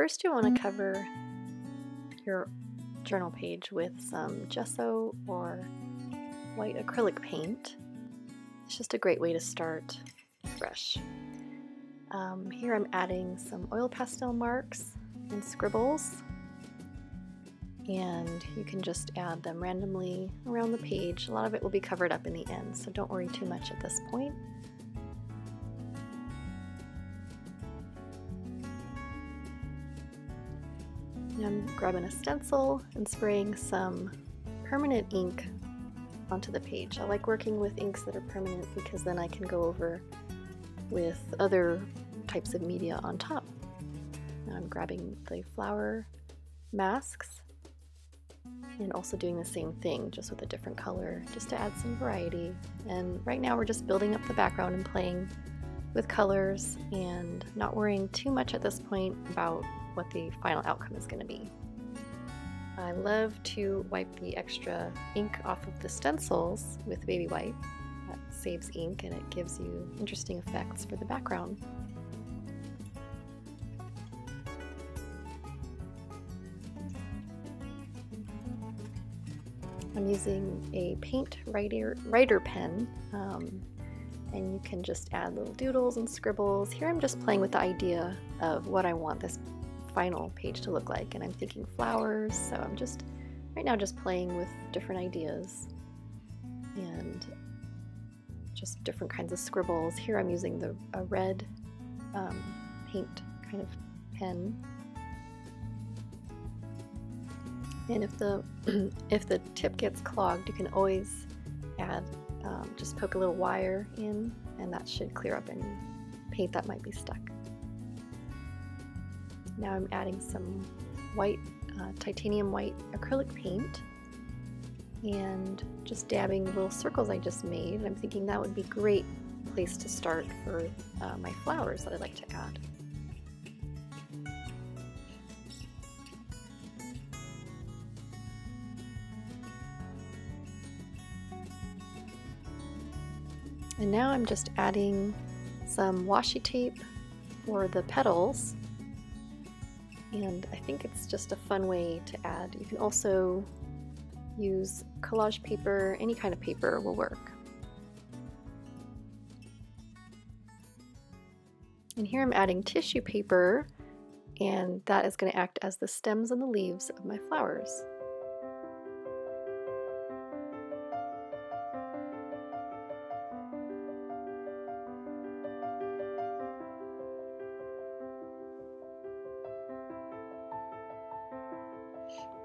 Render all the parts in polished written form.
First you want to cover your journal page with some gesso or white acrylic paint. It's just a great way to start fresh. Here I'm adding some oil pastel marks and scribbles, and you can just add them randomly around the page. A lot of it will be covered up in the end, so don't worry too much at this point. I'm grabbing a stencil and spraying some permanent ink onto the page. I like working with inks that are permanent because then I can go over with other types of media on top. Now I'm grabbing the flower masks and also doing the same thing, just with a different color, just to add some variety. And right now we're just building up the background and playing with colors and not worrying too much at this point about what the final outcome is going to be. I love to wipe the extra ink off of the stencils with baby wipe. That saves ink and it gives you interesting effects for the background. I'm using a paint writer pen, and you can just add little doodles and scribbles. Here I'm just playing with the idea of what I want this final page to look like, and I'm thinking flowers, so I'm just right now just playing with different ideas and just different kinds of scribbles. Here I'm using a red paint kind of pen, and if the tip gets clogged, you can always add just poke a little wire in, and that should clear up any paint that might be stuck. Now I'm adding some white, titanium white acrylic paint and just dabbing little circles I just made. I'm thinking that would be a great place to start for my flowers that I'd like to add. And now I'm just adding some washi tape for the petals. And I think it's just a fun way to add. You can also use collage paper, any kind of paper will work. And here I'm adding tissue paper, and that is going to act as the stems and the leaves of my flowers.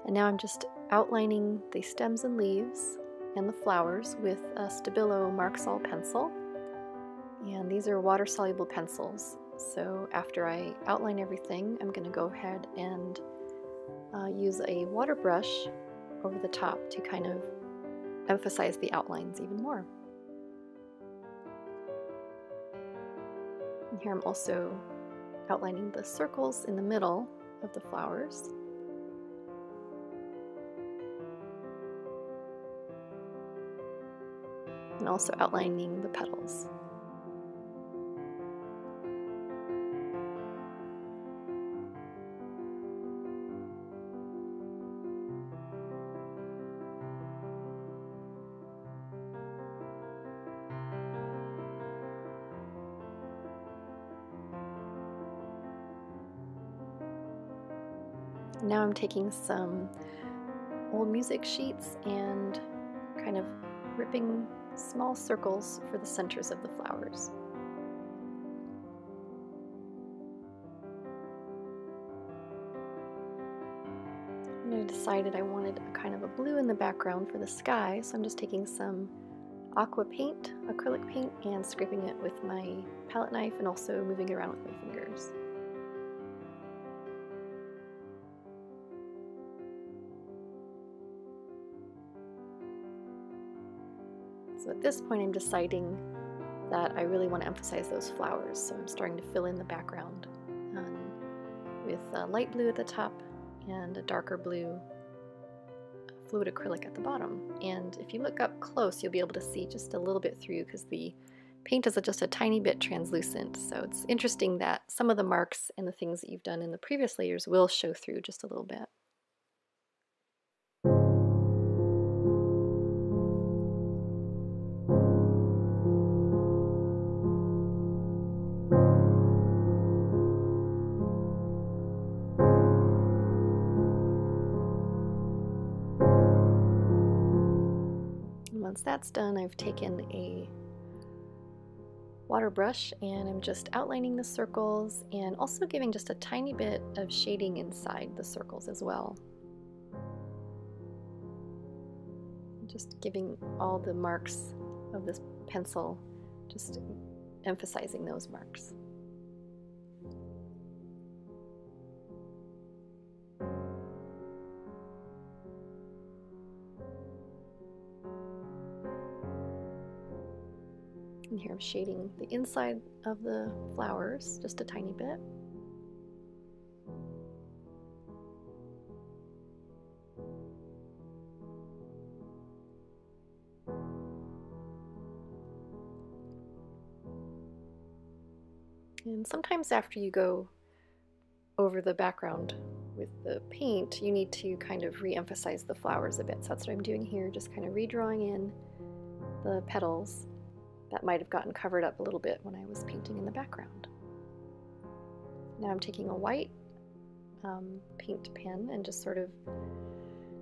And now I'm just outlining the stems and leaves and the flowers with a Stabilo Mark-Sol pencil. And these are water-soluble pencils. So after I outline everything, I'm going to go ahead and use a water brush over the top to kind of emphasize the outlines even more. And here I'm also outlining the circles in the middle of the flowers. And also outlining the petals. Now I'm taking some old music sheets and kind of ripping small circles for the centers of the flowers. And I decided I wanted a kind of a blue in the background for the sky, so I'm just taking some aqua paint, acrylic paint, and scraping it with my palette knife and also moving it around with my fingers. So at this point I'm deciding that I really want to emphasize those flowers, so I'm starting to fill in the background with a light blue at the top and a darker blue fluid acrylic at the bottom. And if you look up close, you'll be able to see just a little bit through because the paint is just a tiny bit translucent, so it's interesting that some of the marks and the things that you've done in the previous layers will show through just a little bit. Once that's done, I've taken a water brush and I'm just outlining the circles and also giving just a tiny bit of shading inside the circles as well. Just giving all the marks of this pencil, just emphasizing those marks. And here I'm shading the inside of the flowers just a tiny bit. And sometimes after you go over the background with the paint, you need to kind of re-emphasize the flowers a bit. So that's what I'm doing here, just kind of redrawing in the petals that might have gotten covered up a little bit when I was painting in the background. Now I'm taking a white paint pen and just sort of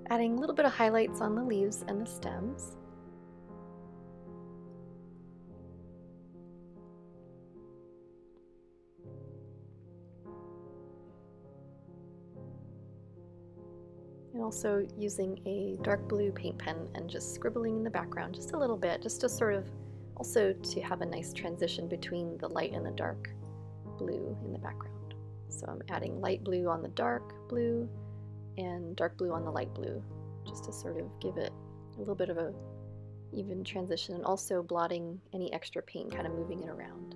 adding a little bit of highlights on the leaves and the stems. And also using a dark blue paint pen and just scribbling in the background just a little bit, just to sort of also to have a nice transition between the light and the dark blue in the background. So I'm adding light blue on the dark blue and dark blue on the light blue, just to sort of give it a little bit of a even transition, and also blotting any extra paint, kind of moving it around.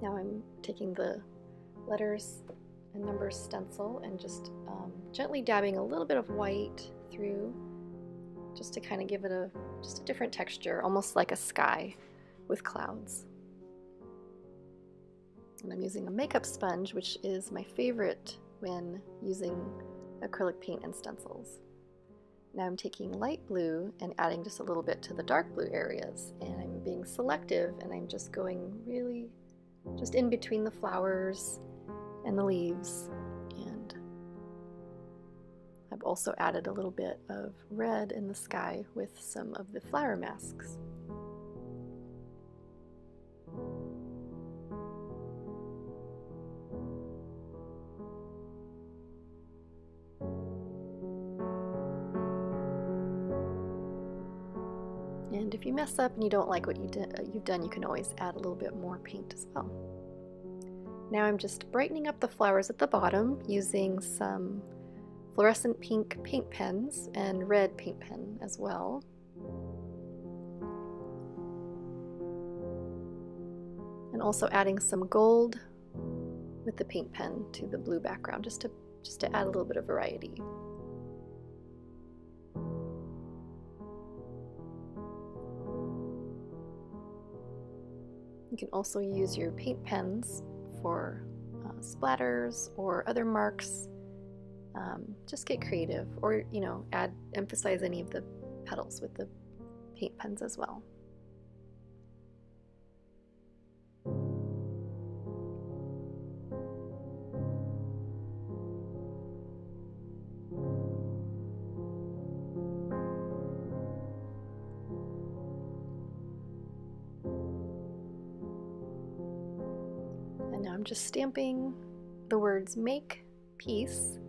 Now I'm taking the letters and numbers stencil and just gently dabbing a little bit of white through, just to kind of give it just a different texture, almost like a sky with clouds. And I'm using a makeup sponge, which is my favorite when using acrylic paint and stencils. Now I'm taking light blue and adding just a little bit to the dark blue areas, and I'm being selective, and I'm just going really just in between the flowers and the leaves. And I've also added a little bit of red in the sky with some of the flower masks. And if you mess up and you don't like what you've done, you can always add a little bit more paint as well. Now I'm just brightening up the flowers at the bottom using some fluorescent pink paint pens and red paint pen as well. And also adding some gold with the paint pen to the blue background, just to add a little bit of variety. You can also use your paint pens for splatters or other marks. Just get creative, or emphasize any of the petals with the paint pens as well. And now I'm just stamping the words "make peace,"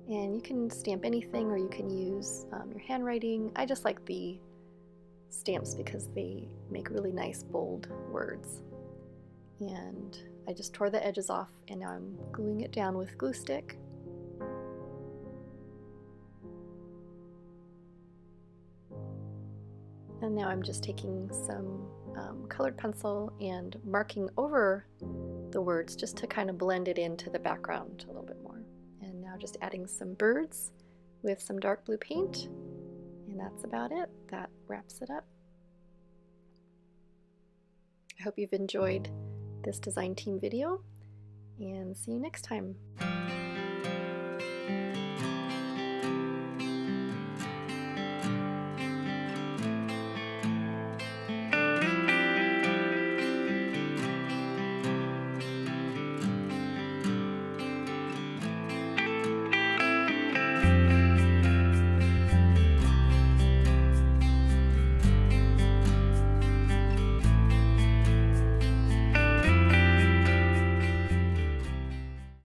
and you can stamp anything, or you can use your handwriting. I just like the stamps because they make really nice bold words. And I just tore the edges off, and now I'm gluing it down with glue stick. And now I'm just taking some colored pencil and marking over the words just to kind of blend it into the background a little bit more. And now just adding some birds with some dark blue paint, and that's about it. That wraps it up. I hope you've enjoyed this design team video, and see you next time.